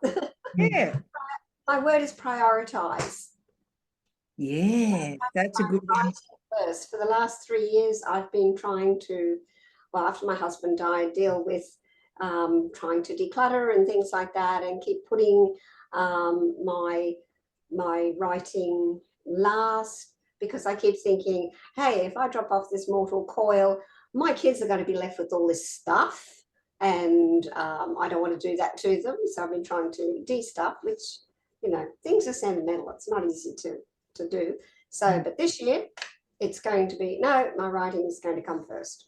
Yeah. My word is prioritize. Yeah, that's a good one. First, for the last 3 years, I've been trying to, well, after my husband died, deal with trying to declutter and things like that, and keep putting my writing last, because I keep thinking, hey, if I drop off this mortal coil, my kids are going to be left with all this stuff, and I don't want to do that to them. So I've been trying to de-stuff, which, things are sentimental. It's not easy to do. So, but this year, it's going to be, no, my writing is going to come first.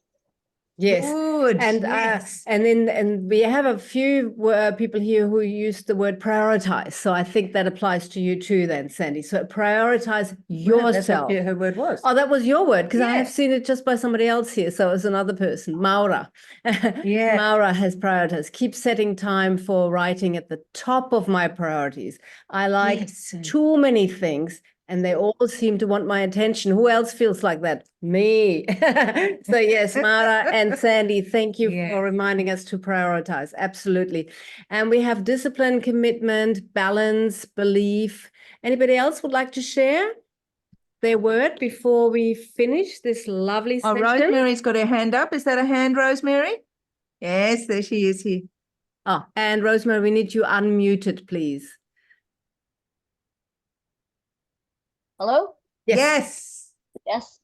Yes. Good. And yes. and we have a few people here who use the word prioritize. So I think that applies to you too then, Sandy. So prioritize yourself. That's what her word was. Oh, that was your word, because I have Yes. seen it just by somebody else here. So it was another person, Maura. Yeah. Maura has prioritized. Keep setting time for writing at the top of my priorities. I like Yes. too many things, and they all seem to want my attention. Who else feels like that? Me. So yes, Mara and Sandy, thank you Yeah. for reminding us to prioritize. Absolutely. And we have discipline, commitment, balance, belief. Anybody else would like to share their word before we finish this lovely Oh, section? Rosemary's got her hand up. Is that a hand, Rosemary? Yes, there she is here. Oh, and Rosemary, we need you unmuted, please. Hello? Yes. Yes.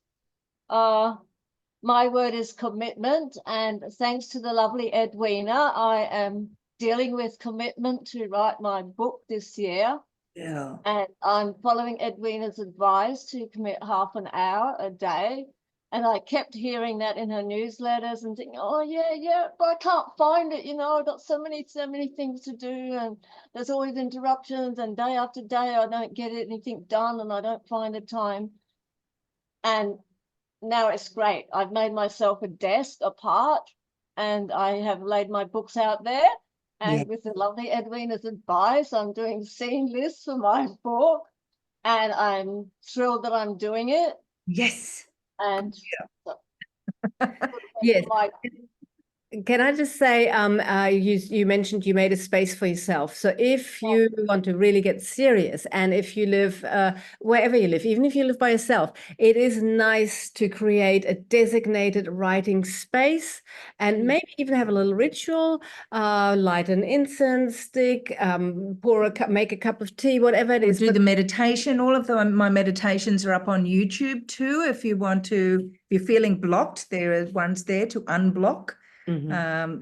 My word is commitment, and thanks to the lovely Edwina, I am dealing with commitment to write my book this year. Yeah. And I'm following Edwina's advice to commit half an hour a day. And I kept hearing that in her newsletters and thinking, oh yeah, but I can't find it, I've got so many things to do, and there's always interruptions, and day after day I don't get anything done and I don't find the time. And now it's great. I've made myself a desk apart, and I have laid my books out there, And with the lovely Edwina's advice, I'm doing scene lists for my book, and I'm thrilled that I'm doing it. Yes. And Yes. my Can I just say, you mentioned you made a space for yourself. So if you want to really get serious, and if you live wherever you live, even if you live by yourself, it is nice to create a designated writing space, and maybe even have a little ritual, light an incense stick, pour a cup, make a cup of tea, whatever it is. Do the meditation. All of my meditations are up on YouTube too. If you want to, if you're feeling blocked, there are ones there to unblock.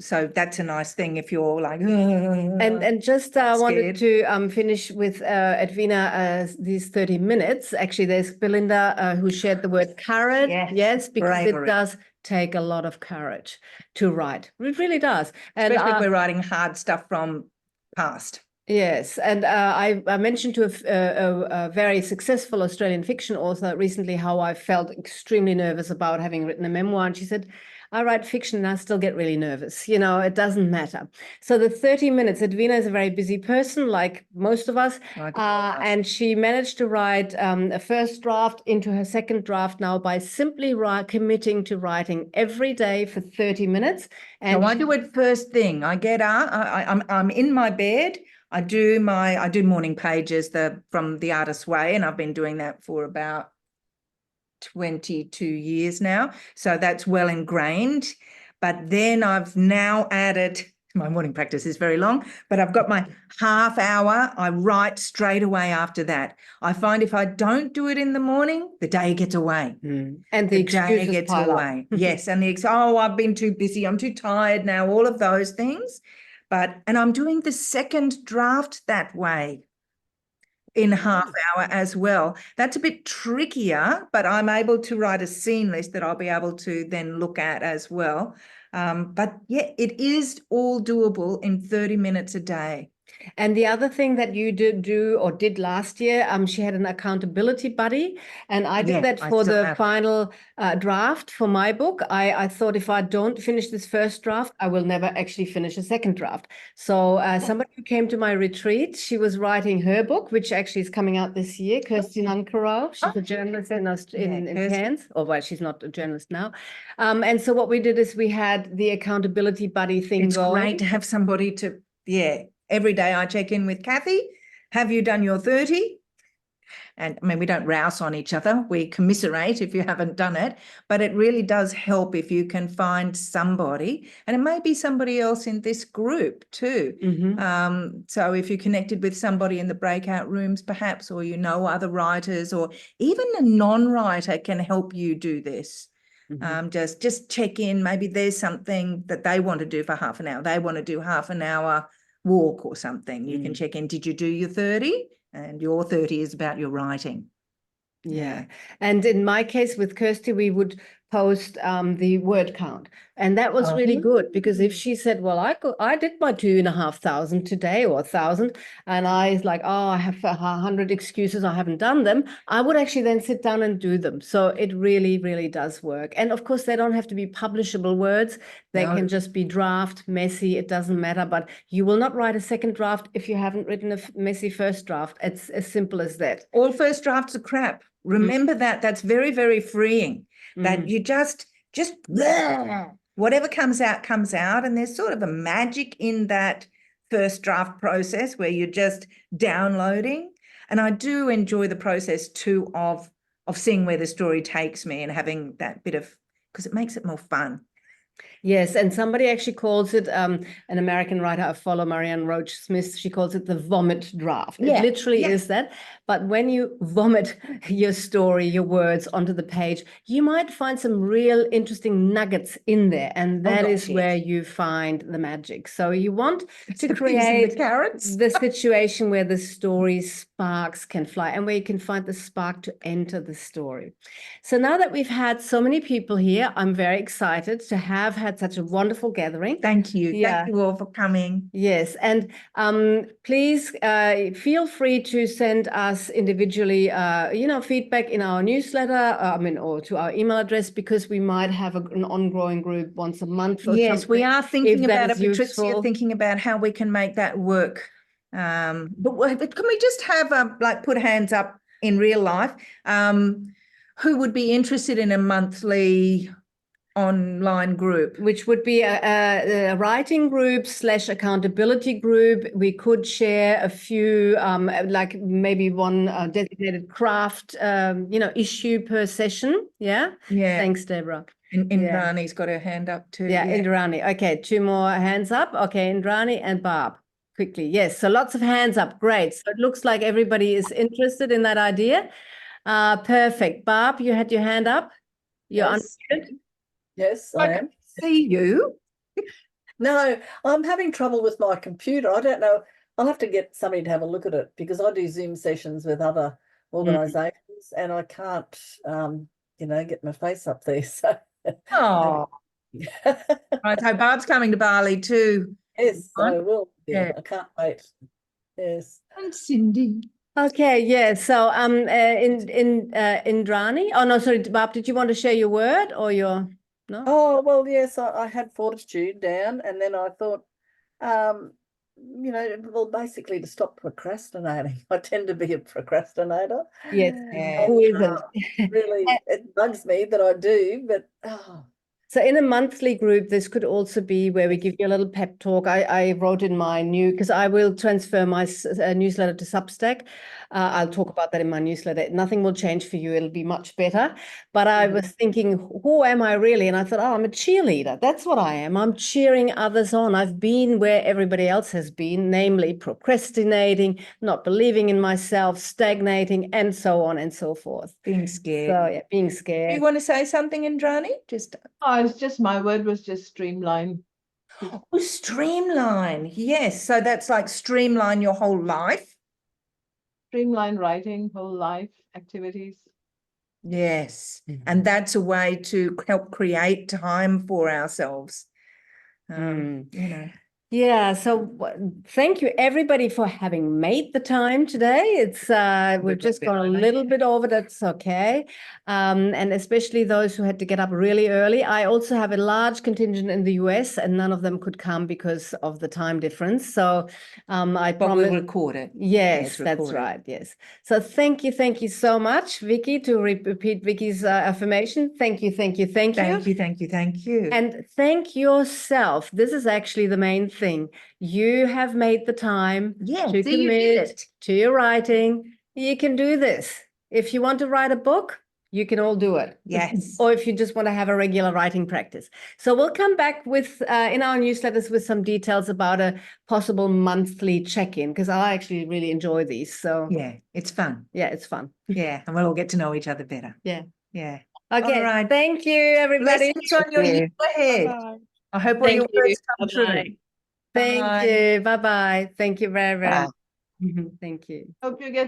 So that's a nice thing if you're like, and just wanted to finish with Edwina these 30 minutes. Actually, there's Belinda who shared the word courage. Yes, because bravery. it does take a lot of courage to write. It really does. And Especially if we're writing hard stuff from past. Yes, and I mentioned to a very successful Australian fiction author recently how I felt extremely nervous about having written a memoir, and she said, I write fiction and I still get really nervous. You know, it doesn't matter. So the 30 minutes, Edwina is a very busy person, like most of us, and she managed to write a first draft into her second draft now by simply committing to writing every day for 30 minutes. And so I do it first thing. I get up, I'm in my bed. I do morning pages from The Artist's Way, and I've been doing that for about 22 years now. So that's well ingrained. But then I've now added, my morning practice is very long, but I've got my half hour. I write straight away after that. I find if I don't do it in the morning, the day gets away. And the day gets away. Yes. And I've been too busy. I'm too tired now, all of those things. And I'm doing the second draft that way in half hour as well. That's a bit trickier, but I'm able to write a scene list that I'll be able to then look at as well. But yeah, it is all doable in 30 minutes a day. And the other thing that you did last year, she had an accountability buddy, and I did that for the final draft for my book. I thought if I don't finish this first draft, I will never actually finish a second draft. So somebody who came to my retreat, she was writing her book, which actually is coming out this year, Kirsty Nancarrow. She's a journalist in Cairns, or well, she's not a journalist now. And so what we did is we had the accountability buddy thing It's going. great to have somebody to, every day I check in with Kathy. Have you done your 30? And I mean, we don't rouse on each other. We commiserate if you haven't done it. But it really does help if you can find somebody. And it may be somebody else in this group too. So if you're connected with somebody in the breakout rooms, perhaps, or you know other writers, or even a non-writer can help you do this. Just check in. Maybe there's something that they want to do for half an hour. They want to do half an hour walk or something. You can check in. Did you do your 30? And your 30 is about your writing. Yeah. And in my case with Kirsty, we would post the word count. And that was really good, because if she said, well, I did my 2,500 today, or 1,000, and I was like, oh, I have 100 excuses, I haven't done them, I would actually then sit down and do them. So it really, really does work. And of course, they don't have to be publishable words. They can just be draft, messy, it doesn't matter. But you will not write a second draft if you haven't written a messy first draft. It's as simple as that. All first drafts are crap. Remember that. That's very, very freeing. That you just whatever comes out. And there's sort of a magic in that first draft process where you're just downloading. And I do enjoy the process too of seeing where the story takes me and having that bit of, because it makes it more fun. Yes, and somebody actually calls it, an American writer I follow, Marianne Roach Smith, she calls it the vomit draft. It literally is that. But when you vomit your story, your words onto the page, you might find some real interesting nuggets in there. And that is where you find the magic. So you want to create the carrots. the situation where the story sparks can fly and where you can find the spark to enter the story. So now that we've had so many people here, I'm very excited to have had such a wonderful gathering. Thank you. Yeah. Thank you all for coming. Yes, and please feel free to send us individually, feedback in our newsletter, or to our email address, because we might have an ongoing group once a month. Or Yes, we something, are thinking if that about it, is Patricia, useful. thinking about how we can make that work. But can we just have put hands up in real life? Who would be interested in a monthly online group? Which would be a writing group / accountability group. We could share a few, like maybe one designated craft, issue per session. Yeah. Yeah. Thanks, Deborah. Indrani's got her hand up too. Yeah, Indrani. Okay, 2 more hands up. Okay, Indrani and Barb. Quickly. Yes, so lots of hands up. Great. So it looks like everybody is interested in that idea. Perfect. Barb, you had your hand up. You're unmuted. Yes, I am. See you. No, I'm having trouble with my computer. I don't know. I'll have to get somebody to have a look at it because I do Zoom sessions with other organisations and I can't, get my face up there. So. Oh. Right, so Barb's coming to Bali too. Yes, I will. Yeah, I can't wait. Yes. And Cindy. Okay, yeah. So Indrani. Oh no, sorry, Barb, did you want to share your word or your no? Oh well, yes, I had Fortitude down and then I thought basically to stop procrastinating. I tend to be a procrastinator. Yes. Who isn't? Really, it bugs me that I do, but So in a monthly group, this could also be where we give you a little pep talk. I wrote in my because I will transfer my newsletter to Substack. I'll talk about that in my newsletter. Nothing will change for you. It'll be much better. But I was thinking, who am I really? And I thought, I'm a cheerleader. That's what I am. I'm cheering others on. I've been where everybody else has been, namely procrastinating, not believing in myself, stagnating, and so on and so forth. Being scared. So yeah, being scared. Do you want to say something, Indrani? It's just my word was just streamline. Oh, streamline. Yes. So that's like streamline your whole life. Streamline writing, whole life activities. Yes. And that's a way to help create time for ourselves. Yeah, so thank you everybody for having made the time today. It's we've just gone a little bit over, that's okay. And especially those who had to get up really early. I also have a large contingent in the US and none of them could come because of the time difference. So I promise we'll record it. Yes, that's right. Yes. So thank you so much, Vicky, to repeat Vicky's affirmation. Thank you. Thank you. And thank yourself. This is actually the main thing. You have made the time to commit to your writing. You can do this. If you want to write a book, you can all do it. Yes. Or if you just want to have a regular writing practice. So we'll come back with in our newsletters with some details about a possible monthly check-in because I actually really enjoy these. So yeah, it's fun. Yeah, it's fun. Yeah, and we'll all get to know each other better. Yeah. Yeah. Okay. All right. Thank you, everybody. Blessings on your year ahead. Bye-bye. I hope all your words come true. Thank you. Bye-bye. Thank you very, very much. Bye. Thank you. Hope you get